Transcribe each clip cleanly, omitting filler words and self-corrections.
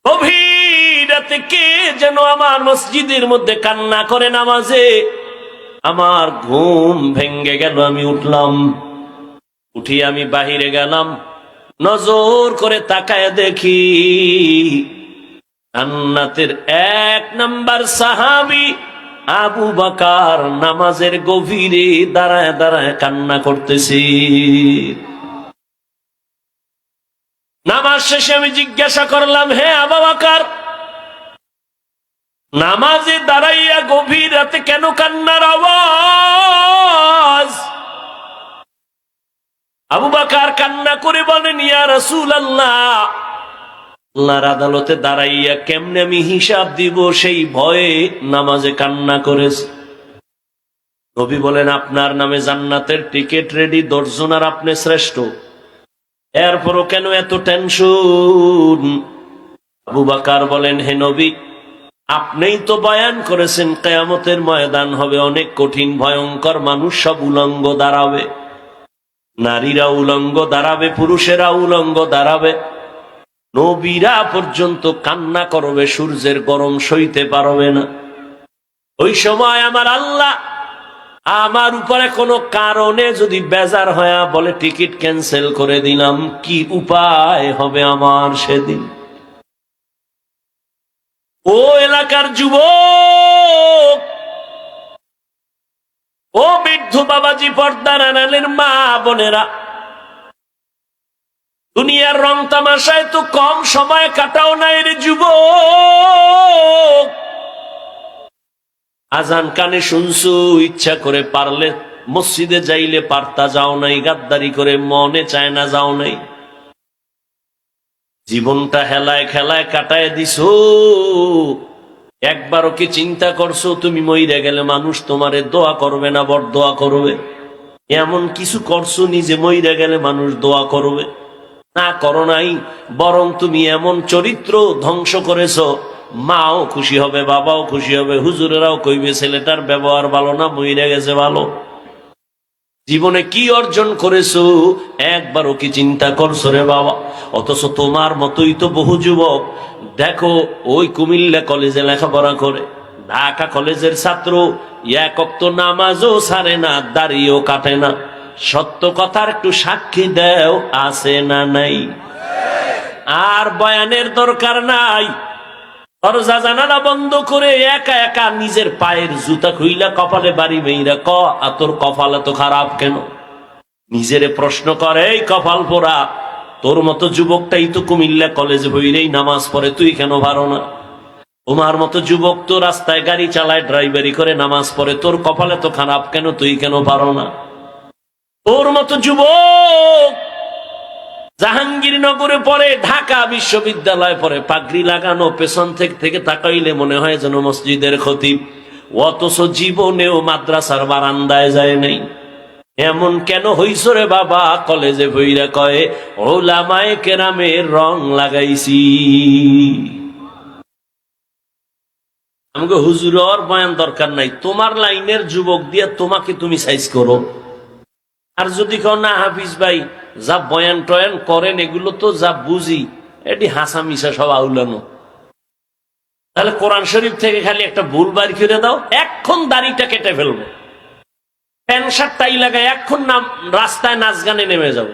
গভীর রাতে কে যেন আমার মসজিদের মধ্যে কান্না করে নামাজে। আমার ঘুম ভেঙ্গে গেল, আমি উঠলাম, উঠি আমি বাহিরে গেলাম, নজর করে তাকায় দেখি জান্নাতের 1 নাম্বার সাহাবী আবু বকর নামাজের গভীরে দাঁড়ায় দাঁড়ায় কান্না করতেছি। নামাজ শেষে আমি জিজ্ঞাসা করলাম, হে আবু বকর, নামাজে দাঁড়াইয়া গভীর রাতে কেন কান্নার আওয়াজ? আবু বকর কান্না করে বলেন, ইয়া রাসূলুল্লাহ, আল্লাহর আদালতে দাঁড়াইয়া কেমনে আমি হিসাব দিব সেই ভয়ে নামাজে কান্না করেছে। নবী বলেন, আপনার নামে জান্নাতের টিকিট রেডি 10 জন, আর আপনি শ্রেষ্ঠ, এরপরও কেন এত টেনশন? আবু বকর বলেন, হে নবী, আপনিই তো বয়ান করেছেন কিয়ামতের ময়দান হবে অনেক কঠিন ভয়ঙ্কর, মানুষ সব উলঙ্গ দাঁড়াবে, নারীরা উলঙ্গ দাঁড়াবে, পুরুষেরা উলঙ্গ দাঁড়াবে, নবীরা পর্যন্ত কান্না করবে, সূর্যের গরম সইতে পারবে না। ওই সময় আমার আল্লাহ আমার উপরে কোনো কারণে যদি বেজার হয়ে বলে টিকিট ক্যান্সেল করে দিলাম, কি উপায় হবে আমার সেদিন? ও এলাকার যুবক, ও বৃদ্ধ বাবাজি, পর্দার আড়ালের মা বোনেরা, দুনিয়ার রং তামাশায় তো কম সময় কাটাও নাই রে যুবক। আজান কানে শুনছু, ইচ্ছা করে পারলে মসজিদে যাইলে পারতা, যাও নাই, গাদ্দারি করে মনে চায় না যাও নাই, জীবনটা হেলায় খেলায় কাটায় দিছো। একবারও কি চিন্তা করছো তুমি মইরা গেলে মানুষ তোমারে দোয়া করবে না বরদোয়া করবে? এমন কিছু করছো নিজে মইরা গেলে মানুষ দোয়া করবে? না, করো নাই, বরং তুমি এমন চরিত্র ধ্বংস করেছো, মাও খুশি হবে, বাবাও খুশি হবে, হুজুরেরাও কইবে ছেলেটার ব্যবহার ভালো না, মইরা গেছে ভালো। জীবনে কি অর্জন করেছো একবারও কি চিন্তা করছো রে বাবা? অথচ তোমার মতোই তো বহু যুবক দেখো, ওই কুমিল্লা কলেজে লেখাপড়া করে, ঢাকা কলেজের ছাত্র, এক ওয়াক্ত নামাজও ছাড়ে না, দাড়িও কাটে না। সত্য কথার একটু সাক্ষী দেও, আছে না নাই? আর বয়ানের দরকার নাই, দরজা জানালা বন্ধ করে একা একা নিজের পায়ের জুতা খুইলা কপালে বাড়ি মেয়েরা ক, তোর কপাল এত খারাপ কেন? নিজেরে প্রশ্ন করে, এই কপাল পোড়া, তোর মতো যুবকটাই তো কুমিল্লা কলেজে বইরেই নামাজ পড়ে, তুই কেন পারো না? তোমার মতো যুবক তো রাস্তায় গাড়ি চালায়, ড্রাইভারি করে নামাজ পড়ে, তোর কপাল এত খারাপ কেন, তুই কেন পারো না? তোর মতো যুবক জাহাঙ্গীরনগরে পড়ে, ঢাকা বিশ্ববিদ্যালয়ে পড়ে, পাগড়ি লাগানো, পেছন থেকে তাকাইলে মনে হয় যেন মসজিদের খতিব, অথচ জীবনেও মাদ্রাসার বারান্দায় যায় নাই। এমন কেন হইছ রে বাবা? কলেজে বইরা কয়ে, ওলামায়ে কেরামের রং লাগাইছি। আমাকে হুজুরের বয়ান দরকার নাই, তোমার লাইনের যুবক দিয়ে তোমাকে তুমি সাইজ করো। আর যদি কেউ না, হাফিজ ভাই যা বয়ান টয়ান করেন এগুলো তো যা বুঝি, এটি হাসা মিশা সব আউলানো, তাহলে কোরআন শরীফ থেকে খালি একটা ভুল বাড়ি করে দাও, এখন দাড়িটা কেটে ফেলবো, প্যান্ট শার্ট টাই লাগায় এখন নাম রাস্তায় নাচ গানে নেমে যাবো।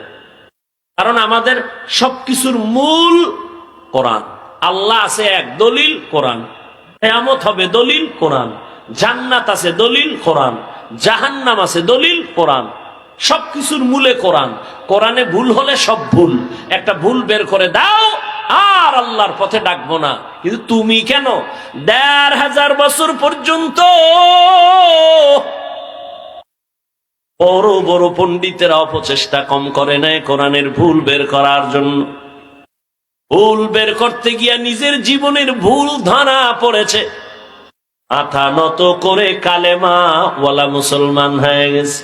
কারণ আমাদের সবকিছুর মূল কোরআন। আল্লাহ আছে এক, দলিল কোরআন। কিয়ামত হবে দলিল কোরআন। জান্নাত আছে দলিল কোরআন। জাহান্নাম আছে দলিল কোরআন। সবকিছুর মূলে কোরআন। কোরআনে ভুল হলে সব ভুল, একটা ভুল বের করে দাও, আর আল্লাহর পথে ডাকবো না। কিন্তু তুমি কেন ১৫০০ বছর পর্যন্ত বড় বড় পণ্ডিতেরা অপচেষ্টা কম করে নাই কোরআনের ভুল বের করার জন্য। ভুল বের করতে গিয়া নিজের জীবনের ভুল ধরা পড়েছে, মাথা নত করে কালেমা ওয়ালা মুসলমান হয়ে গেছে।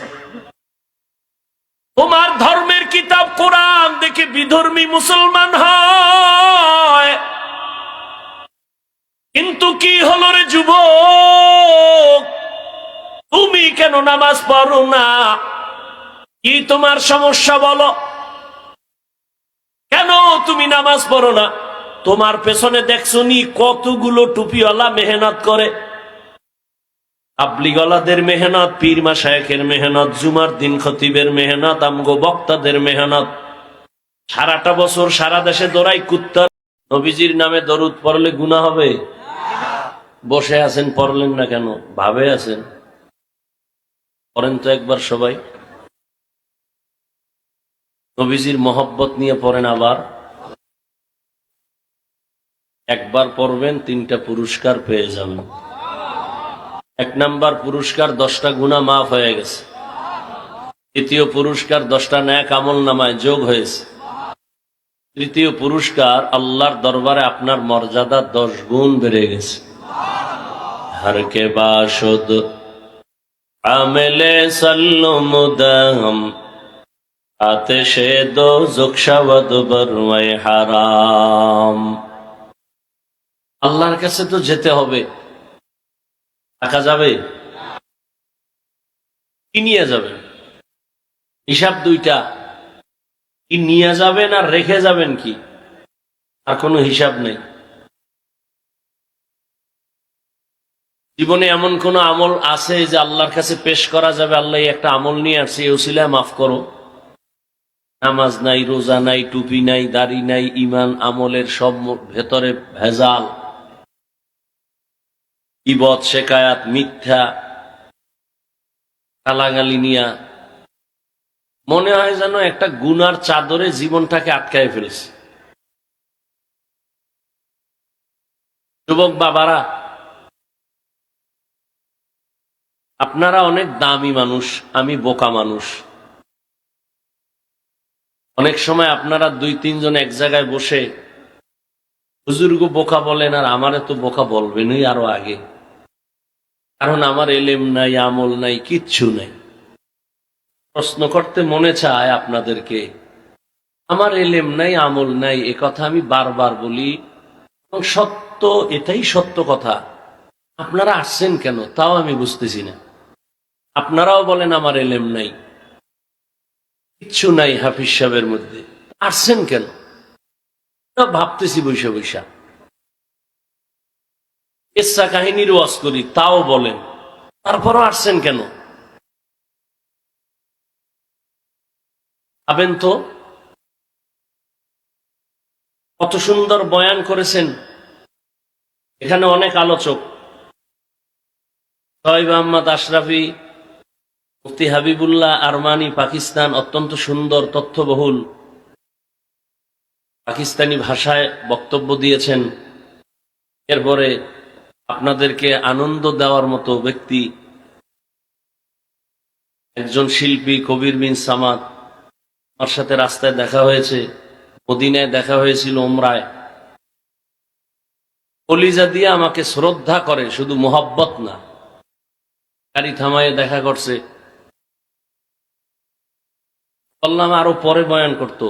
তোমার ধর্মের কিতাব কোরআন দেখে বিধর্মী মুসলমান হয়, কিন্তু কি হলো রে যুবক, তুমি কেন নামাজ পড়ো না? কি তোমার সমস্যা বলো? কেন তুমি নামাজ পড়ো না? তোমার পেছনে দেখছো নি কতগুলো টুপিওয়ালা মেহনত করে, আবলিগলাদের মেহনত, পীর মাশায়েখের মেহনত, জুমার দিন খতিবের মেহনত, আমগো বক্তাদের মেহনত, সারাটা বছর সারা দেশে দৌড়াই কুত্তা। নবীজির নামে দরুদ পড়লে গুনাহ হবে? বসে আছেন, পড়লেন না কেন? ভাবে আছেন? পড়েন তো একবার সবাই। নবীজির মহব্বত নিয়ে পড়েন। আবার একবার পড়বেন, 3টা পুরস্কার পেয়ে যাবেন। 1 নাম্বার পুরস্কার, 10টা গুনাহ মাফ হয়ে গেছে। 2য় পুরস্কার, 10টা নেক আমল নামায় যোগ হয়েছে। 3য় পুরস্কার, আল্লাহর দরবারে আপনার মর্যাদা 10 গুণ বেড়ে গেছে। हर के बाशुद आमिले सल्लुम दहम आतिशे दो जुक्शवद बरवाए হারাম। আল্লাহর কাছে তো যেতে হবে, টাকা যাবে? কি নিয়ে যাবেন? হিসাব 2টা, কি নিয়ে যাবেন আর রেখে যাবেন কি, আর কোনো হিসাব নেই। জীবনে এমন কোন আমল আছে যে আল্লাহর কাছে পেশ করা যাবে, আল্লাহ একটা আমল নিয়ে আসছে, এই উসিলায় মাফ করো? নামাজ নাই, রোজা নাই, টুপি নাই, দাড়ি নাই, ইমান আমলের সব ভেতরে ভেজাল, ইবত, শেকায়াত, মিথ্যা, গালাগালি নিয়া মনে হয় যেন একটা গুনার চাদরে জীবনটাকে আটকায় ফেলছে। যুবক বাবারা, আপনারা অনেক দামি মানুষ, আমি বোকা মানুষ। অনেক সময় আপনারা 2-3 জন এক জায়গায় বসে হুজুরগো বোকা বলেন, আর আমারে তো বোকা বলবেনই আরো আগে, কারণ আমার এলেম নাই, আমল নাই, কিচ্ছু নাই। প্রশ্ন করতে মনে চায় আপনাদেরকে, আমার এলেম নাই, আমল নাই, এ কথা আমি বারবার বলি এবং সত্য, এটাই সত্য কথা। আপনারা আসছেন কেন তাও আমি বুঝতেছি না। আপনারাও বলেন আমার এলেম নাই, কিচ্ছু নাই হাফিজ সাহেবের মধ্যে, আসছেন কেন? ভাবতেছি বৈশা বৈশা। কিসসা কাহিনীর ওয়াজ করি, তাও বলেন, তারপরও আসছেন কেন? ভাবেন তো, কত সুন্দর বয়ান করেছেন। এখানে অনেক আলোচক, শোয়েব আহমদ আশরাফি, মুফতি হাবিবুল্লাহ আরমানি, পাকিস্তান, অত্যন্ত সুন্দর তথ্যবহুল পাকিস্তানি ভাষায় বক্তব্য দিয়েছেন। এরপরে আপনাদেরকে আনন্দ দেওয়ার মতো ব্যক্তি একজন শিল্পী কবির বিন সামাদ, আমার সাথে রাস্তায় দেখা হয়েছে, মদিনায় দেখা হয়েছিল, ওমরায়। কলিজা দিয়ে আমাকে শ্রদ্ধা করে, শুধু মোহাব্বত না, গাড়ি থামায় দেখা করছে। বললাম আরো পরে বয়ান করত,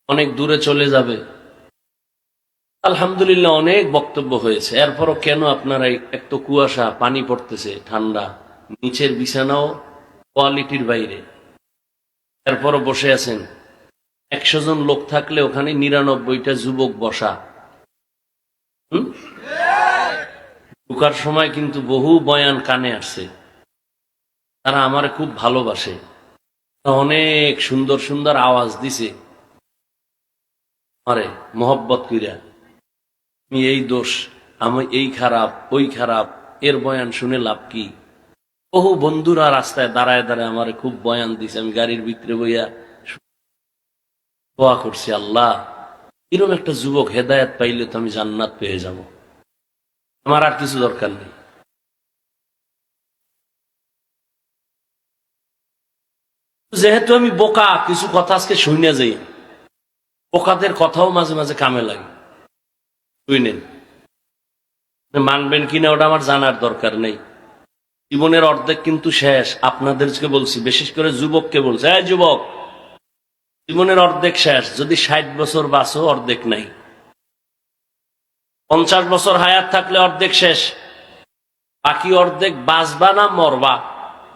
অনেক দূরে চলে যাবে। আলহামদুলিল্লাহ অনেক বক্তব্য হয়েছে। এরপরও কেন আপনারা, এক তো কুয়াশা, পানি পড়তেছে, ঠান্ডা, নিচের বিছানাও কোয়ালিটির বাইরে, এরপরও বসে আছেন। 100 জন লোক থাকলে ওখানে 99টা যুবক বসা। ঢুকার সময় কিন্তু বহু বয়ান কানে আসছে, তারা আমার খুব ভালোবাসে, অনেক সুন্দর সুন্দর আওয়াজ দিছে, আরে মোহব্বত কইরা, আমি এই দোষ, আমি এই খারাপ, ওই খারাপ, এর বয়ান শুনে লাভ কি? বহু বন্ধুরা রাস্তায় দাঁড়ায় দাঁড়ায় আমার খুব বয়ান দিছে, আমি গাড়ির ভিতরে বইয়া দোয়া করছি, আল্লাহ এরকম একটা যুবক হেদায়েত পাইলে তো আমি জান্নাত পেয়ে যাব, আমার আর কিছু দরকার নেই। যেহেতু আমি বোকা, কিছু কথা আজকে শুনে যাই, বোকাদের কথাও মাঝে মাঝে কামে লাগে, শুনেন। মানবেন কিনা ওটা আমার জানার দরকার নেই। জীবনের অর্ধেক কিন্তু শেষ। আপনাদেরকে বলছি, বিশেষ করে যুবককে বলছি, এই যুবক, জীবনের অর্ধেক শেষ। যদি 60 বছর বাঁচো, অর্ধেক নাই। 50 বছর হায়াত থাকলে অর্ধেক শেষ, বাকি অর্ধেক বাঁচবা না মরবা,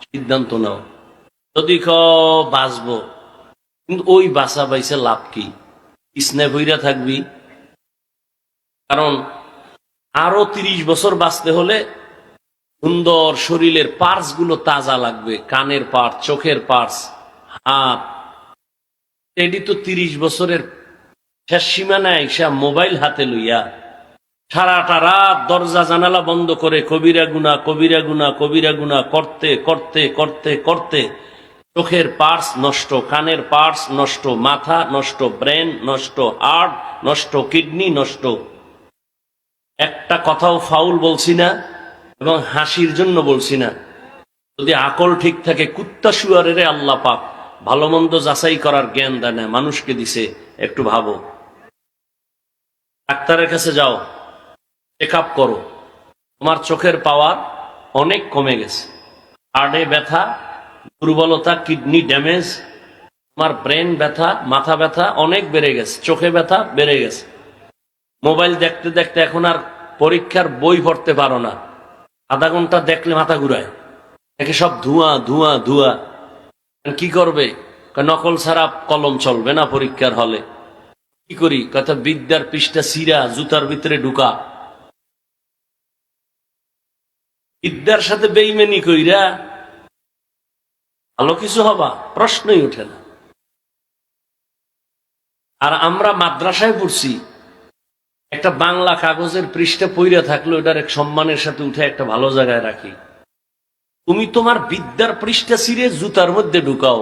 সিদ্ধান্ত নাও। যদি বাঁচবো, কিন্তু ওই বাঁচা বাইছে লাভ কি? স্নেহ হইরা থাকবি। কারণ আরো 30 বছর বাঁচতে হলে সুন্দর শরীরের পার্টস গুলো তাজা লাগবে, কানের পার্টস, চোখের পার্টস, হাত। এটি তো 30 বছরের শেষ সীমানায় এসে মোবাইল হাতে লইয়া সারাটা রাত দরজা জানালা বন্ধ করে কবিরা গুনা কবিরা গুনা কবিরা গুনা করতে করতে করতে করতে চোখের পার্টস নষ্ট, কানের পার্টস নষ্ট, মাথা নষ্ট, ব্রেন নষ্ট, হার্ট নষ্ট, কিডনি নষ্ট। একটা কথাও ফাউল বলছি না এবং হাসির জন্য বলছি না। যদি আকল ঠিক থাকে, কুত্তা শুয়ারের আল্লাহ পাক ভালো মন্দ যাচাই করার জ্ঞান দেয় না, মানুষকে দিছে। একটু ভাবো, ডাক্তারের কাছে যাও, চেক আপ করো, তোমার চোখের পাওয়ার অনেক কমে গেছে, হার্টে ব্যথা, দুর্বলতা, কিডনি ড্যামেজ, তোমার ব্রেন ব্যথা, মাথা ব্যথা অনেক বেড়ে গেছে, চোখে ব্যথা বেড়ে গেছে। মোবাইল দেখতে দেখতে এখন আর পরীক্ষার বই পড়তে পারো না, আধা ঘন্টা দেখলে মাথা ঘুরায়, একে সব ধোঁয়া ধোঁয়া ধোঁয়া। কি করবে? নকল ছাড়া কলম চলবে না পরীক্ষার হলে। কি করি? কথা বিদ্যার পৃষ্ঠা সিরা জুতার ভিতরে ঢুকা। বিদ্যার সাথে বেইমানি কইরা ভালো কিছু হবা প্রশ্নই ওঠে না। আর আমরা মাদ্রাসায় পড়ছি, একটা বাংলা কাগজের পৃষ্ঠা পইরা থাকলে ওটার এক সম্মানের সাথে উঠে একটা ভালো জায়গায় রাখি। তুমি তোমার বিদ্যার পৃষ্ঠা ছিঁড়ে জুতার মধ্যে ঢুকাও,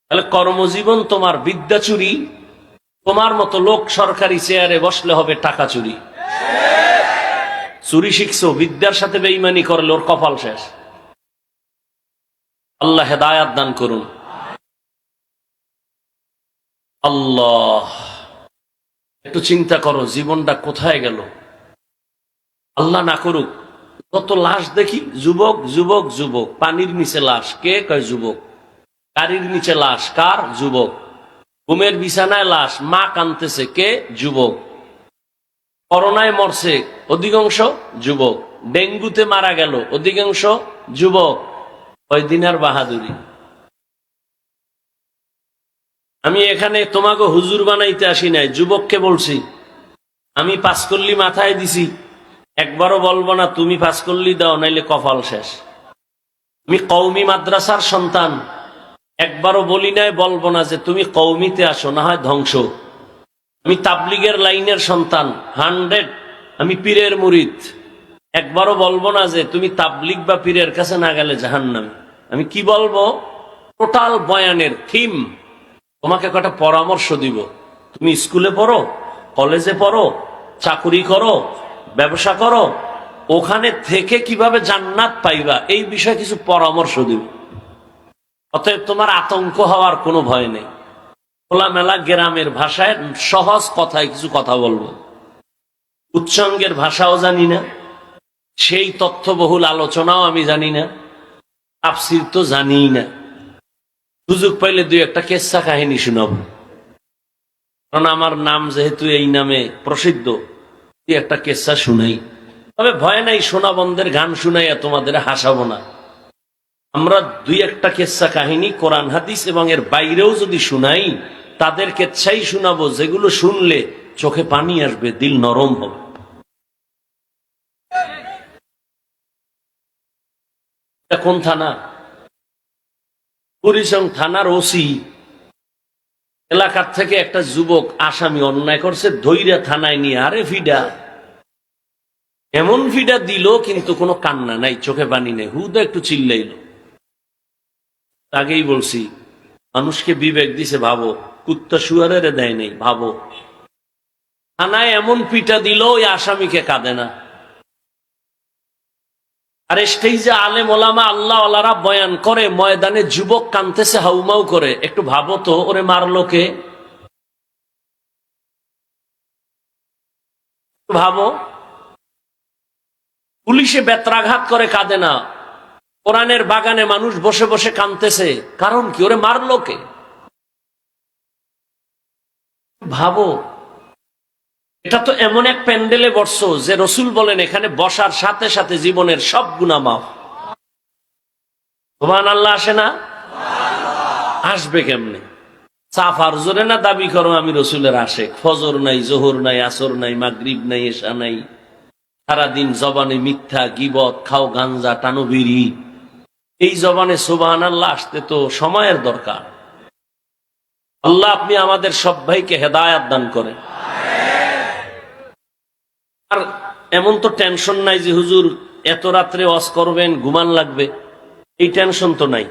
তাহলে কর্মজীবন তোমার বিদ্যা চুরি। তোমার মতো লোক সরকারি চেয়ারে বসলে হবে টাকা চুরি। চুরি শিখছো, বিদ্যার সাথে বেঈমানি করলে ওর কপাল শেষ। আল্লাহ হেদায়াত দান করুন। আল্লাহ, একটু চিন্তা করো জীবনটা কোথায় গেল। আল্লাহ না করুক কত লাশ দেখি, যুবক যুবক যুবক, পানির নিচে লাশ, কে কয় যুবক, গাড়ির নিচে লাশ, কার, যুবক, ঘুমের বিছানায় লাশ, মা কাঁদতেছে, কে, যুবক, করোনায় মরছে অধিকাংশ যুবক, ডেঙ্গুতে মারা গেল অধিকাংশ যুবক। কয়দিন আর বাহাদুরি। আমি এখানে তোমাকে হুজুর বানাইতে আসি নাই, যুবককে বলছি। আমি পাঁচকল্লি মাথায় দিছি, একবারও বলবো না তুমি পাঁচকল্লি দাও নাইলে কপাল শেষ। আমি কওমি মাদ্রাসার সন্তান, একবারও বলি নাই, বলবো না যে তুমি কওমিতে আসো, না হয় ধ্বংস। আমি তাবলিগের লাইনের সন্তান 100, আমি পীরের মুরিদ, একবারও বলবো না যে তুমি তাবলিগ বা পীরের কাছে না গেলে জাহান্নামী। আমি কি বলবো? টোটাল বয়ানের থিম তোমাকে কটা পরামর্শ দিব। তুমি স্কুলে পড়ো, কলেজে পড়ো, চাকুরি করো, ব্যবসা করো, ওখানে থেকে কিভাবে জান্নাত পাইবা এই বিষয়ে কিছু পরামর্শ দিব। অতএব তোমার আতঙ্ক হওয়ার কোনো ভয় নেই। খোলামেলা গ্রামের ভাষায় সহজ কথায় কিছু কথা বলবো। উচ্চাঙ্গের ভাষাও জানি না, সেই তথ্যবহুল আলোচনাও আমি জানি না, তাফসীর তো জানিই না। সুযোগ পাইলে দুই একটা কেচ্ছা কাহিনী শোনাব, কারণ আমার নাম যেহেতু এই নামে প্রসিদ্ধ, দুই একটা কেচ্ছা শুনাই। তবে ভয় নাই, সোনাবন্ধের গান শুনাইয়া তোমাদের হাসাবো না। আমরা দুই একটা কেচ্ছা কাহিনী কোরআন হাদিস এবং এর বাইরেও যদি শুনাই, তাদের কেচ্ছাই শোনাবো যেগুলো শুনলে চোখে পানি আসবে, দিল নরম হবে। কোন থানা? কুড়িচং থানার ওসি এলাকার থেকে একটা যুবক আসামি অন্যায় করছে, ধৈর্য থানায় নিয়ে, আরে ফিডা, এমন ফিডা দিল কিন্তু কোনো কান্না নাই, চোখে পানি নেই, হুদা একটু চিল্লাইল। আগেই বলছি, মানুষকে বিবেক দিছে, ভাবো, কুত্তা শুয়ারের দেয় নেই, ভাবো। থানায় এমন পিটা দিল, ওই আসামিকে কাঁদে না। আর স্টেজে আলেম ওলামা আল্লাহ ওয়ালারা বয়ান করে, ময়দানে যুবক কাঁদতেছে হাউমাউ করে। একটু ভাবো তো, ওরে মারলো কে? ভাবো, পুলিশে বেত্রাঘাত করে কাঁদে না, কোরআনের বাগানে মানুষ বসে বসে কাঁদতেছে, কারণ কি? ওরে মারলো কে? ভাবো, এটা তো এমন এক প্যান্ডেলে বসছো যে রসুল বলেন এখানে বসার সাথে সাথে জীবনের সব গুনাহ মাফ। সুবহানাল্লাহ আসে না? আসবে কেমনে? সাফার জোরে না দাবি করো আমি রসুলের আশেক, ফজর নাই, জোহর নাই, আসর নাই, মাগরিব নাই, এশা নাই, সারাদিন জবানে মিথ্যা, গীবত, খাও গাঞ্জা, টানো বিড়ি। এই জবানে সুবহানাল্লাহ আসতে তো সময়ের দরকার। আল্লাহ আপনি আমাদের সব ভাইকে হেদায়াত দান করেন। আর এমন তো টেনশন নাই যে হুজুর এত রাত্রে ওয়াজ করবেন, ঘুমান লাগবে, এই টেনশন তো নাই।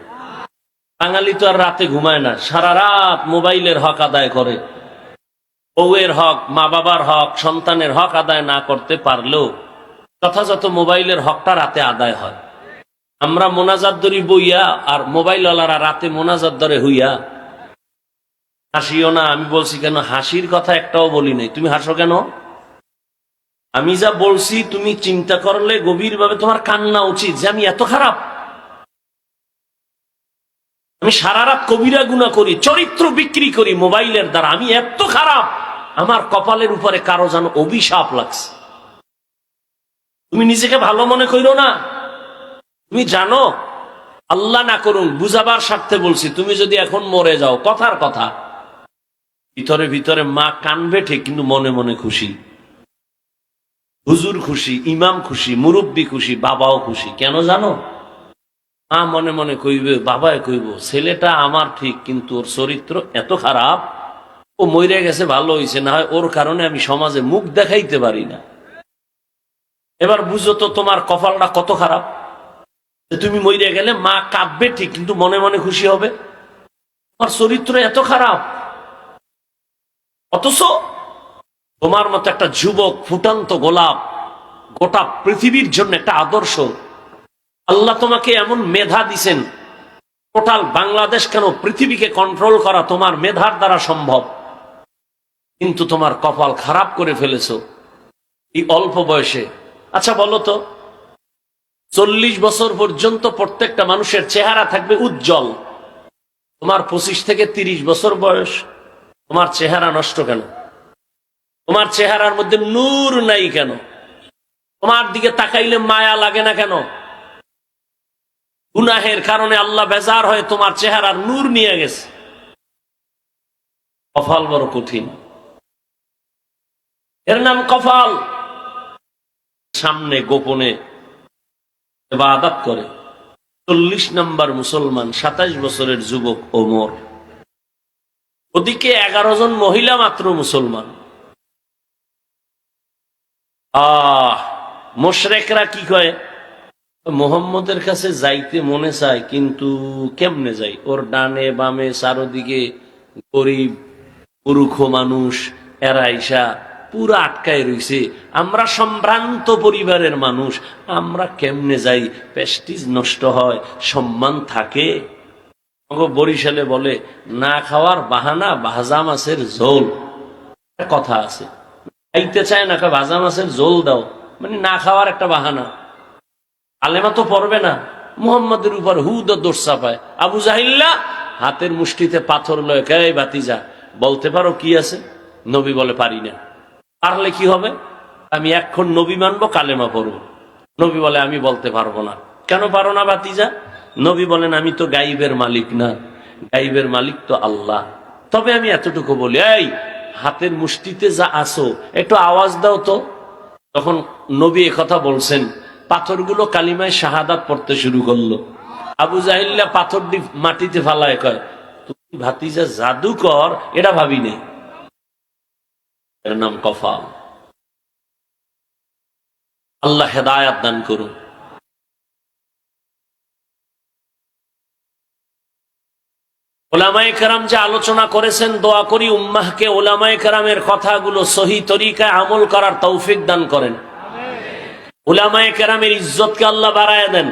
বাঙালি তো আর রাতে ঘুমায় না, সারা রাত মোবাইলের হক আদায় করে। বউয়ের হক, মা বাবার হক, সন্তানের হক আদায় না করতে পারলেও যথাযথ মোবাইলের হকটা রাতে আদায় হয়। আমরা মোনাজাত ধরি বইয়া, আর মোবাইলওয়ালারা রাতে মোনাজাত ধরে হইয়া। হাসিও না। আমি বলছি কেন, হাসির কথা একটাও বলি নাই। তুমি হাসো কেন? আমি যা বলছি তুমি চিন্তা করলে গভীরভাবে তোমার কান্না উচিত যে আমি এত খারাপ। আমি সারা রাত কবিরা গুনাহ করি, চরিত্র বিক্রি করি মোবাইলের দ্বারা, আমি এত খারাপ, আমার কপালের উপরে কারো যেন অভিশাপ লাগছে। তুমি নিজেকে ভালো মনে করো না। তুমি জানো, আল্লাহ না করুন, বুঝাবার স্বার্থে বলছি, তুমি যদি এখন মরে যাও, কথার কথা, ভিতরে ভিতরে মা কানবে ঠিক, কিন্তু মনে মনে খুশি। হুজুর খুশি, ইমাম খুশি, মুরব্বী খুশি, বাবাও খুশি। কেন জানো? মা মনে মনে কইবে, বাবায় কইব, ছেলেটা আমার ঠিক, কিন্তু ওর চরিত্র এত খারাপ, ও মরে গেছে ভালো হয়েছে, না হয় ওর কারণে আমি সমাজে মুখ দেখাইতে পারি না। এবার বুঝো তো তোমার কপালটা কত খারাপ। তুমি মরে গেলে মা কাঁদবে ঠিক, কিন্তু মনে মনে খুশি হবে, তোমার চরিত্র এত খারাপ। অথচ তোমার মতো একটা যুবক, ফুটান্ত গোলাপ, গোটা পৃথিবীর জন্য একটা আদর্শ। আল্লাহ তোমাকে এমন মেধা দিছেন, টোটাল বাংলাদেশ কেন পৃথিবীকে কন্ট্রোল করা তোমার মেধার দ্বারা সম্ভব। কিন্তু তোমার কপাল খারাপ করে ফেলেছো এই অল্প বয়সে। আচ্ছা বলো তো, 40 বছর পর্যন্ত প্রত্যেকটা মানুষের চেহারা থাকবে উজ্জ্বল, তোমার 25 থেকে 30 বছর বয়স, তোমার চেহারা নষ্ট কেন? তোমার চেহারার মধ্যে নূর নাই কেন? তোমার দিকে তাকাইলে মায়া লাগে না কেন? গুনাহের কারণে আল্লাহ বেজার হয়ে তোমার চেহারার নূর নিয়ে গেছে। কপাল বড় কঠিন, এর নাম কপাল। সামনে গোপনে ইবাদত করে 40 নম্বর মুসলমান, 27 বছরের যুবক ওমর, ওদিকে 11 জন মহিলা মাত্র মুসলমান। মুশরিকরা কি কয়, মুহাম্মদের কাছে যাইতে মনে চায়, কিন্তু কেমনে যাই? ওর ডানে বামে চারদিকে গরিব মূর্খ মানুষ, এরা আইসা পুরা আটকায় রইছে। আমরা সম্ভ্রান্ত পরিবারের মানুষ, আমরা কেমনে যাই? প্রেস্টিজ নষ্ট হয়, সম্মান থাকে। বরিশালে বলে, না খাওয়ার বাহানা ভাজা মাছের ঝোল। কথা আছে, খাইতে চায় না, ভাজা মাছের ঝোল দাও, মানে না খাওয়ার একটা বাহানা। আলেমা তো পড়বে না, মুহাম্মাদের উপর হুদ দোষ চাপায়। আবু জাহিল্লা হাতের মুষ্টিতে পাথর লয়, কে ভাতিজা বলতে পারো কি আছে? নবী বলে, পারি না। পারলে কি হবে? আমি এখন নবী মানবো, কালেমা পড়বো। নবী বলে, আমি বলতে পারবো না। কেন পারো না ভাতিজা? নবী বলেন, আমি তো গাইবের মালিক না, গাইবের মালিক তো আল্লাহ। তবে আমি এতটুকু বলি, এই হাতের মুষ্টিতে যা আসো একটু আওয়াজ দাও তো। তখন নবী কথা বলছেন, পাথরগুলো কালিমায় শাহাদাত পড়তে শুরু করলো। আবু জাহিল্লা পাথর মাটিতে ফালায়, কয়, তুমি ভাতিজা জাদুকর, এটা ভাবি নেই। এর নাম কপাল। আল্লাহ হেদায়াত দান করুন। ওলামায়ে কেরাম যে আলোচনা করেছেন, দোয়া করি উম্মাহকে ওলামায়ে কেরামের কথাগুলো সহি তরিকায় আমল করার তৌফিক দান করেন। উলামায়ে কেরামের ইজ্জতকে আল্লাহ বাড়ায় দেন।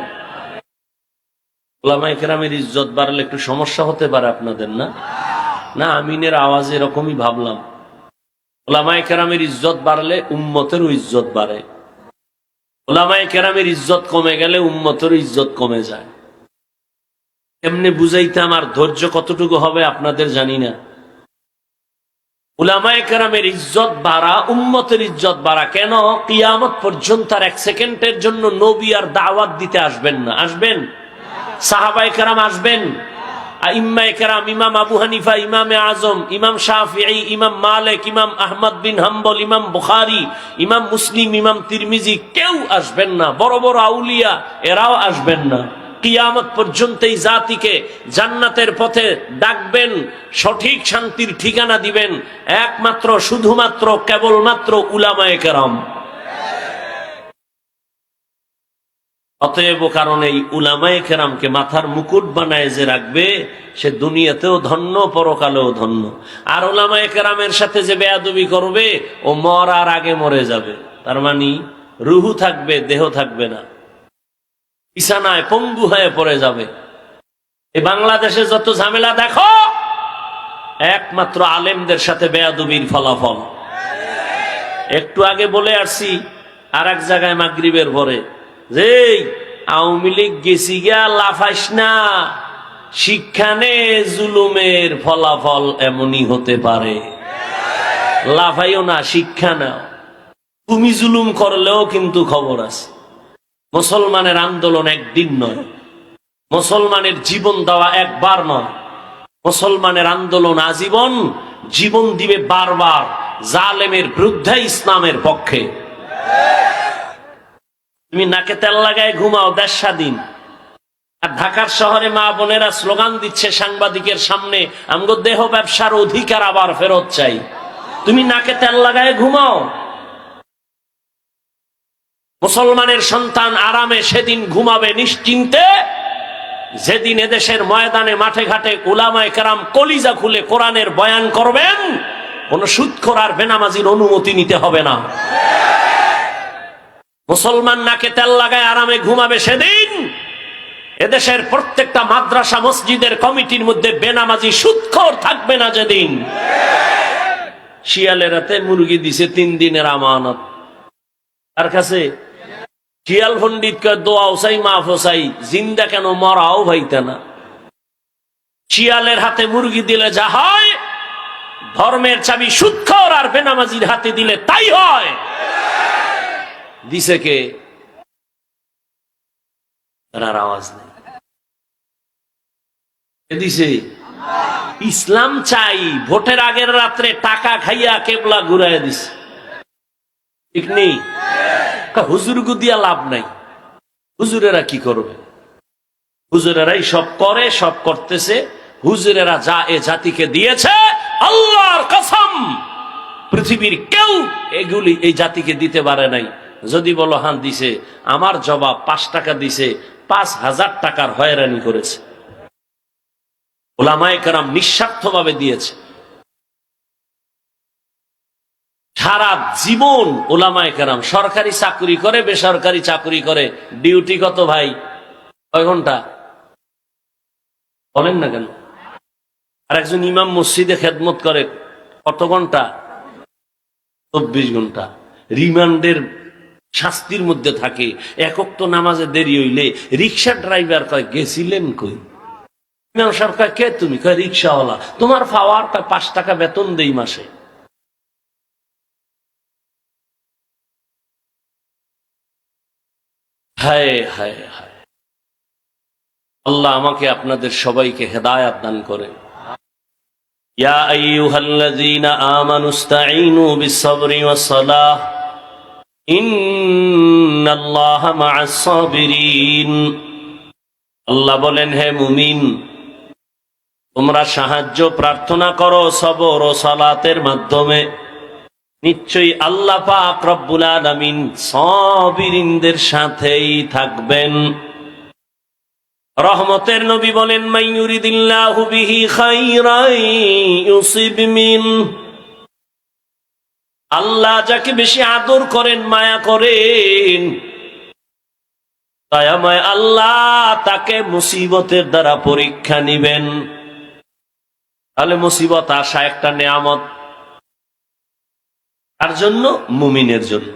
উলামায়ে কেরামের ইজ্জত বাড়লে একটু সমস্যা হতে পারে আপনাদের, না? না, আমিনের আওয়াজ এরকমই ভাবলাম। উলামায়ে কেরামের ইজ্জত বাড়লে উম্মতেরও ইজ্জত বাড়ে। উলামায়ে কেরামের ইজ্জত কমে গেলে উম্মতেরও ইজ্জত কমে যায়। এমনি বুঝাইতে আমার ধৈর্য কতটুকু হবে আপনাদের জানি না। উলামায়ে কেরামের ইজ্জত বাড়া, উম্মতের ইজ্জত বাড়া। কেন? কিয়ামত পর্যন্ত আর 1 সেকেন্ডের জন্য নবী আর দাওয়াত দিতে আসবেন না। আসবেন? সাহাবায়ে কেরাম আসবেন? আইম্মায়ে কেরাম, ইমাম আবু হানিফা, ইমামে আজম, ইমাম শাফিঈ, ইমাম মালিক, ইমাম আহমদ বিন হাম্বল, ইমাম বুখারী, ইমাম মুসলিম, ইমাম তিরমিজি, কেউ আসবেন না। বড় বড় আউলিয়া এরাও আসবেন না। কিয়ামত পর্যন্ত এই জাতিকে জান্নাতের পথে ডাকবেন, সঠিক শান্তির ঠিকানা দিবেন একমাত্র শুধুমাত্র কেবলমাত্র উলামায়ে কেরাম। অতএব কারণ এই উলামায়ে কেরামকে মাথার মুকুট বানায় যে রাখবে, সে দুনিয়াতেও ধন্য, পরকালেও ধন্য। আর উলামায়ে কেরামের সাথে যে বেয়াদবি করবে, ও মরার আগে মরে যাবে। তার মানে রুহু থাকবে, দেহ থাকবে না, বিছানায় পঙ্গু হয়ে পড়ে যাবে। এই বাংলাদেশে যত ঝামেলা দেখো, একমাত্র আলেমদের সাথে বেয়াদবির ফলাফল। একটু আগে বলে আসছি আর এক জায়গায় মাগরিবের পরে, যে আওয়ামী লীগ গেছি গিয়া লাফাইস না, শিক্ষানে জুলুমের ফলাফল এমনই হতে পারে। লাফাইও না, শিক্ষা নাও। তুমি জুলুম করলেও কিন্তু খবর আছে। মুসলমানের আন্দোলন একদিন নয়, মুসলমানের জীবন দেওয়া একবার নয়, মুসলমানের আন্দোলন আজীবন। জীবন দিবে বারবার জালেমের বিরুদ্ধে, ইসলামের পক্ষে। তুমি নাকে তেল লাগায় ঘুমাও, দেশ স্বাধীন। আর ঢাকার শহরে মা বোনেরা স্লোগান দিচ্ছে সাংবাদিকের সামনে, আমগো দেহ ব্যবসার অধিকার আবার ফেরত চাই। তুমি নাকে তেল লাগায় ঘুমাও। মুসলমানের সন্তান আরামে সেদিন ঘুমাবে নিশ্চিন্তে, যেদিন এদেশের ময়দানে মাঠে ঘাটে উলামায়ে কেরাম কলিজা খুলে কোরআনের বয়ান করবেন, কোন সুদখোর আর বেনামাজির অনুমতি নিতে হবে না। মুসলমান নাকে তেল লাগায় আরামে ঘুমাবে সেদিন, এদেশের প্রত্যেকটা মাদ্রাসা মসজিদের কমিটির মধ্যে বেনামাজি সুদখোর থাকবে না যেদিন। শিয়ালের হাতে মুরগি দিছে 3 দিনের আমানত, তার কাছে শিয়াল পণ্ডিত কয় দোয়াও চাই, মাফও চাই, জিন্দা কেন মরাও ভাইতে না। শিয়ালের হাতে মুরগি দিলে যা হয়, ধর্মের চাবি সুদখোর আর বেনামাজির হাতে দিলে তাই হয়। দিছে কে? তার আওয়াজ নেই। দিছে ইসলাম চাই, ভোটের আগের রাত্রে টাকা খাইয়া কেবলা ঘুরাইয়া দিছে। ঠিক নেই? হুজুরগু দিয়া লাভ নাই। হুজুরেরা কি করবে? হুজুরেরাই সব করে, সব করতেছে। হুজুরেরা যা এ জাতিকে দিয়েছে, আল্লাহর কসম পৃথিবীর কেউ এগুলি এই জাতিকে দিতে পারে নাই। যদি বলো হান দিছে, আমার জবাব 5 টাকা দিছে, 5000 টাকার হয়রানি করেছে। উলামায়ে কেরাম নিঃস্বার্থভাবে দিয়েছে। সারা জীবন উলামায়ে কেরাম সরকারি চাকরি করে, বেসরকারি চাকরি করে। ডিউটি কত ভাই? কয় ঘন্টা বলেন না কেন? আর একজন ইমাম মসজিদে খেদমত করে কত ঘন্টা? 24 ঘন্টা। রিমান্ডের শাস্তির মধ্যে থাকে। একক তো নামাজে দেরি হইলে রিক্সা ড্রাইভার কয় গেছিলেন কই? ইমাম সাহেব কয় কে তুমি? কয় রিক্সাওয়ালা। তোমার পাওয়ার 5 টাকা বেতন দেই মাসে। হায় হায় হায়, আল্লাহ আমাকে আপনাদের সবাইকে হেদায়াত দান করেন। ইয়া আইয়ুহাল্লাযীনা আমানুস্তাঈনু বিস-সাবরি ওয়াস-সালাহ ইন্নাল্লাহা মা'আস-সাবিরিন। আল্লাহ বলেন, হে মুমিন, তোমরা সাহায্য প্রার্থনা করো সবর ও সালাতের মাধ্যমে। নিশ্চয়ই আল্লাহ পাক রব্বুল আলামিন সাবিরিনদের সাথেই থাকবেন। রহমতের নবী বলেন, মাইয়ুরিদিল্লাহু বিহি খাইরান ইউসিব মিন। আল্লাহ যাকে বেশি আদর করেন, মায়া করেন, দয়াময় আল্লাহ তাকে মুসিবতের দ্বারা পরীক্ষা নিবেন। তাহলে মুসিবত আসা একটা নেয়ামত, তার জন্য, মুমিনের জন্য।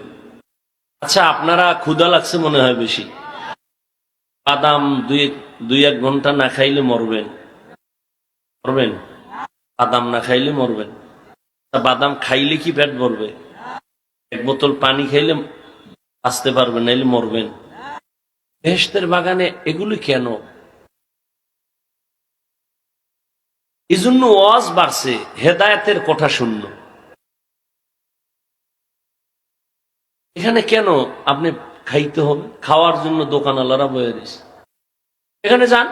আচ্ছা, আপনারা ক্ষুধা লাগছে মনে হয় বেশি, বাদাম 2-1 ঘন্টা না খাইলে মরবেন। মরবেন? বাদাম না খাইলে মরবেন। বাদাম খাইলে কি পেট ভরবে? 1 বোতল পানি খাইলে বাঁচতে পারবেন, নাইলে মরবেন। বেহেশতের বাগানে এগুলি কেন? এই জন্য ওয়াজ বাড়ছে, হেদায়েতের কথা শূন্য। এখানে কেন আপনি খাইতে হবে? খাওয়ার জন্য দোকানওয়ালারা বয়ে দিয়েছে, এখানে যান।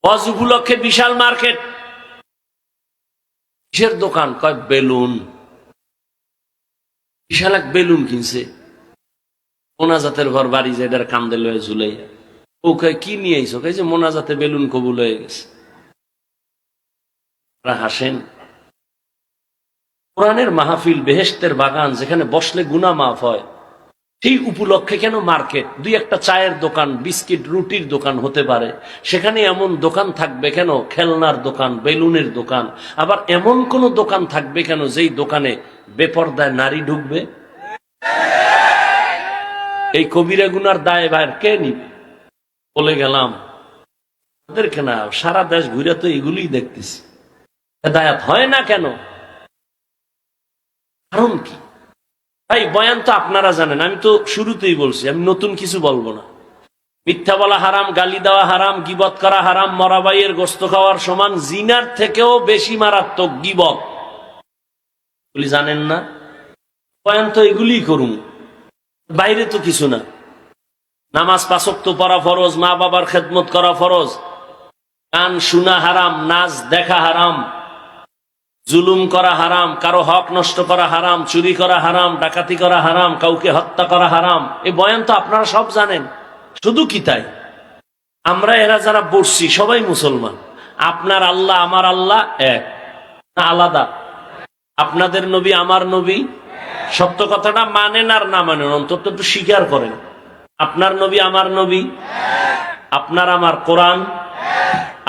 ওয়াজ উপলক্ষে বিশাল মার্কেট, কিসের দোকান? কয় বেলুন। বিশাল এক বেলুন কিনছে, মোনাজাতের ঘর বাড়ি যায়, এটার কান্দে লয়ে ঝুলাইয়া। ও কয় কি নিয়ে আইছো? কয় যে মোনাজাতে বেলুন কবুল হয়ে গেছে। হাসেন। কোরআনের মাহফিল, বেহেশতের বাগান, যেখানে বসলে গুনাহ মাফ হয়, সেই উপলক্ষে কেন মার্কেট? দুই একটা চায়ের দোকান, বিস্কিট রুটির দোকান হতে পারে, সেখানে এমন দোকান থাকবে কেন? খেলনার দোকান, বেলুনের দোকান। আবার এমন কোন দোকান থাকবে কেন যেই দোকানে বেপরদায় নারী ঢুকবে? এই কবিরা গুনার দায় ভার কে নিবে? বলে গেলাম ওদেরকে না, সারা দেশ ঘুরে তো এগুলোই দেখতেছি। হেদায়েত হয় না কেন? কারণ কি? ভাই বয়ান তো আপনারা জানেন, আমি তো শুরুতেই বলছি, আমি নতুন কিছু বলবো না। মিথ্যা বলা হারাম, গালি দেওয়া হারাম, গীবত করা হারাম, মরা ভাইয়ের গোস্ত খাওয়ার সমান, জিনার থেকেও বেশি মারাত্মক গীবত। বলি জানেন না? বয়ান তো এগুলি করুন, বাইরে তো কিছু না। নামাজ ৫ ওয়াক্ত পড়া ফরজ, মা বাবার খেদমত করা ফরজ, গান শোনা হারাম, নাচ দেখা হারাম, জুলুম করা হারাম, কারো হক নষ্ট করা হারাম, চুরি করা হারাম, ডাকাতি করা হারাম, কাউকে হত্যা করা হারাম। এই বয়ান তো আপনারা সব জানেন। শুধু কি তাই? আমরা এরা যারা বসছি সবাই মুসলমান। আপনার আল্লাহ আমার আল্লাহ এক না আলাদা? আপনাদের নবী আমার নবী, সত্য কথাটা মানেন আর না মানেন, অন্তত একটু স্বীকার করেন। আপনার নবী আমার নবী, আপনার আমার কোরআন,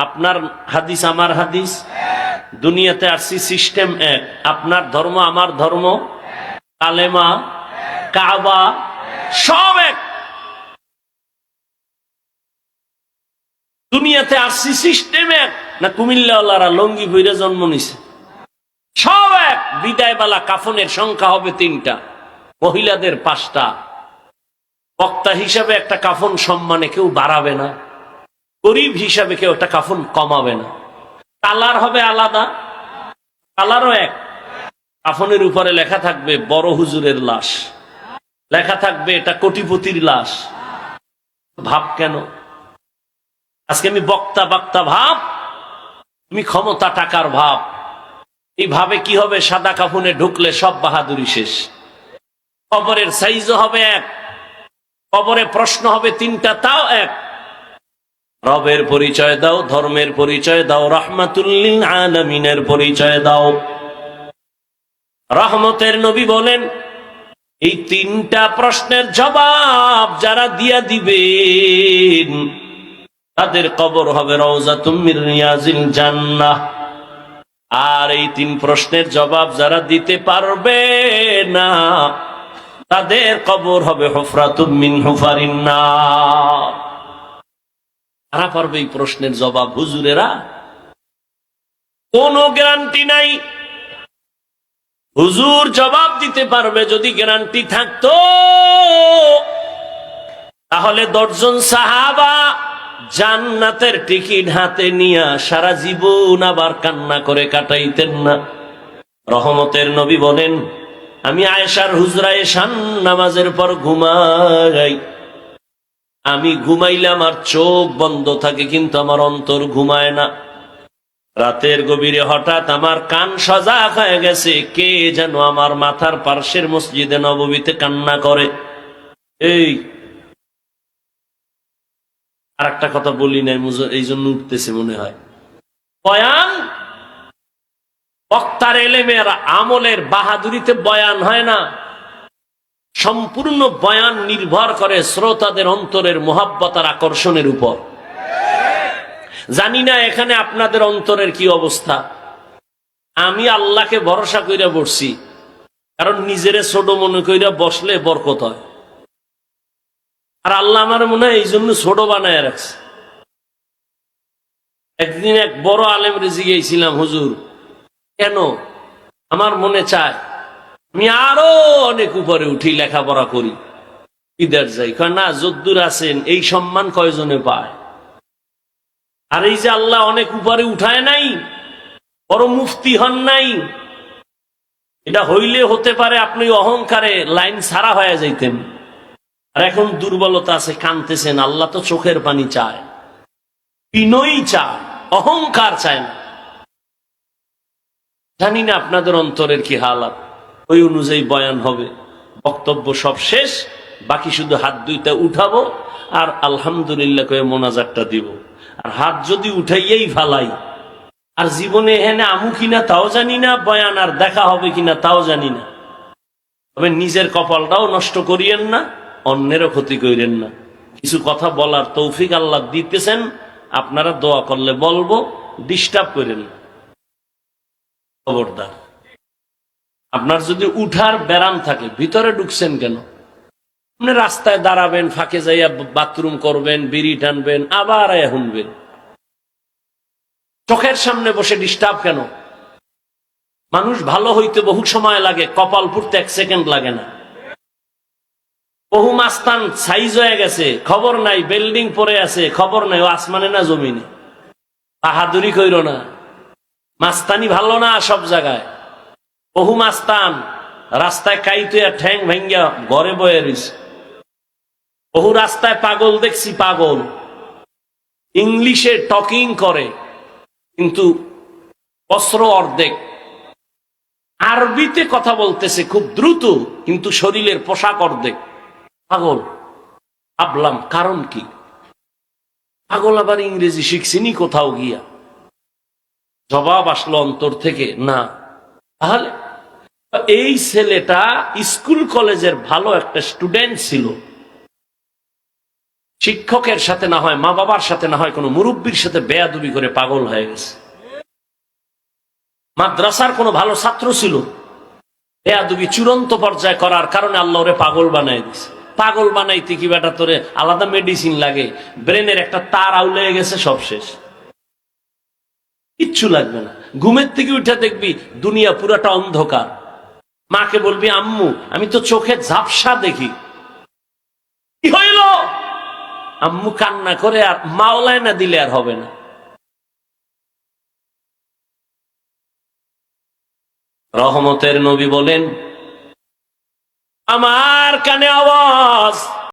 আপনার হাদিস আমার হাদিস, দুনিয়াতে আসছি সিস্টেম এক, আপনার ধর্ম আমার ধর্ম, কালেমা, কাবা সব এক। দুনিয়াতে আসছি সিস্টেম এক না? কুমিল্লাওয়ালারা লঙ্গি ভইরা জন্ম নিছে, সব এক। বিদায় বেলা কাফনের সংখ্যা হবে ৩টা, মহিলাদের 5টা। বক্তা হিসাবে একটা কাফন সম্মানে কেউ বাড়াবে না, গরিব হিসাবে কেউ একটা কাফন কমাবে না। কালার হবে আলাদা, কালারও এক। কাফনের উপরে লেখা থাকবে বড় হুজুরের লাশ, লেখা থাকবে এটা কোটিপতির লাশ। ভাব কেন? আজকে আমি বক্তা বক্তা ভাব, তুমি ক্ষমতা টাকার ভাব। এই ভাবে কি হবে? সাদা কাফনে ঢুকলে সব বাহাদুরি শেষ। কবরের সাইজও হবে এক, কবরে প্রশ্ন হবে 3টা, তাও এক। রবের পরিচয় দাও, ধর্মের পরিচয় দাও, রাহমাতুল লিল আলামিনের পরিচয় দাও। রহমতের নবী বলেন, এই 3টা প্রশ্নের জবাব যারা দিয়া দিবেন তাদের কবর হবে রওজাতুম মির রিয়াজিল জান্নাহ। আর এই 3 প্রশ্নের জবাব যারা দিতে পারবে না তাদের কবর হবে হুফরাতুম মিন হুফারিন নার। কারা পারবে এই প্রশ্নের জবাব? হুজুরেরা। কোনো গ্যারান্টি নাই হুজুর জবাব দিতে পারবে। যদি গ্যারান্টি থাকতো তাহলে 10 জন সাহাবা জান্নাতের টিকিট হাতে নিয়ে সারা জীবন আবার কান্না করে কাটাইতেন না। রহমতের নবী বলেন, আমি আয়েশার হুজরায় শান নামাজের পর ঘুমাই। আমি ঘুমাইলে আমার চোখ বন্ধ থাকে কিন্তু আমার অন্তর ঘুমায় না। রাতের গভীরে হঠাৎ আমার কান সজাগ হয়ে গেছে, কে যেন আমার মাথার পার্শ্বের মসজিদে নববীতে কান্না করে। এই আর একটা কথা বলি নাই, এই জন্য উঠতেছে মনে হয়। বয়ান বক্তার এলেমের আমলের বাহাদুরিতে বয়ান হয় না। সম্পূর্ণ বয়ান নির্ভর করে শ্রোতাদের অন্তরের মোহাব্বত আর আকর্ষণের উপর। জানি না এখানে আপনাদের অন্তরের কি অবস্থা। আমি আল্লাহকে ভরসা কইরা বসছি, কারণ নিজেরে ছোট মনে কইরা বসলে বরকত হয়। আর আল্লাহ আমার মনে হয় এই জন্য ছোট বানায় রাখছে। একদিন এক বড় আলেমরে জিজ্ঞেসিলাম, হুজুর কেন? আমার মনে চায় আমি আরো অনেক উপরে উঠি, লেখাপড়া করি, ইদার যাই। না, যদ্দুর আছেন এই সম্মান কয়জনে পায়? আর এই যে আল্লাহ অনেক উপরে উঠায় নাই, বড় মুফতি হন নাই, এটা হইলে হতে পারে আপনি অহংকারে লাইন ছাড়া হয়ে যাইতেন। আর এখন দুর্বলতা আছে, কানতেছেন। আল্লাহ তো চোখের পানি চায়, বিনয়ী চায়, অহংকার চায় না। জানি না আপনাদের অন্তরের কি হালাত, ওই অনুযায়ী বয়ান হবে। বক্তব্য সব শেষ, বাকি শুধু হাত দুইটা উঠাবো আর আলহামদুলিল্লাহ কয়ে মোনাজাতটা দিব। আর হাত যদি উঠাইয়েই ফালাই, আর জীবনে এখানে আমু কিনা তাও জানি না, বয়ান আর দেখা হবে কিনা তাও জানি না। তবে নিজের কপালটাও নষ্ট করিয়েন না, অন্যেরও ক্ষতি করিয়েন না। কিছু কথা বলার তৌফিক আল্লাহ দিতেছেন, আপনারা দোয়া করলে বলবো, ডিস্টার্ব করেন না, খবরদার। আপনার যদি উঠার ব্যারাম থাকে, ভিতরে ঢুকছেন কেন? আপনি রাস্তায় দাঁড়াবেন, ফাঁকে যাইয়া বাথরুম করবেন, বিড়ি টানবেন, আবার আয়া শুনবেন। চোখের সামনে বসে ডিস্টার্ব কেন? মানুষ ভালো হইতে বহু সময় লাগে, কপাল পুড়তে 1 সেকেন্ড লাগে না। বহু মাস্তান সাইজ হয়ে গেছে, খবর নাই, বিল্ডিং পড়ে আছে, খবর নাই, ও আসমানে না জমিনে। বাহাদুরি কইরো না, মাস্তানি ভালো না সব জায়গায়। বহু মাস্তান রাস্তায় কাইতে ঠ্যাং ভাঙ্গা ঘরে বয়ে রয়েছে। বহু রাস্তায় পাগল দেখছি, পাগল ইংলিশে টকিং করে কিন্তু অস্ত্র অর্ধেক, আরবিতে কথা বলতেছে খুব দ্রুত কিন্তু শরীরের পোশাক অর্ধেক। পাগল। ভাবলাম কারণ কি? পাগল আবার ইংরেজি শিখছিনি কোথাও গিয়া? জবাব আসলো অন্তর থেকে, না। তাহলে এই ছেলেটা স্কুল কলেজের ভালো একটা স্টুডেন্ট ছিল, শিক্ষকের সাথে না হয়, মা বাবার সাথে না হয়, কোনো মুরব্বীর সাথে বেয়াদবি করে পাগল হয়ে গেছে। মাদ্রাসার কোনো ভালো ছাত্র ছিল, বেয়াদবি চূড়ান্ত পর্যায়ে করার কারণে আল্লাহ ওরে পাগল বানাই দিছে। পাগল বানাইতে কি বেটা তোরে আলাদা মেডিসিন লাগে? ব্রেনের একটা তার আউলে গেছে, সব শেষ, কিচ্ছু লাগবে না। ঘুমের থেকে উঠে দেখবি দুনিয়া পুরাটা অন্ধকার। মাকে বলবি, আম্মু আমি তো চোখে ঝাপসা দেখি। কি হইল? আম্মু কান্না করে, আর মাওলায় না দিলে আর হবে না। রহমতের নবী বলেন, আমার কানে আওয়াজ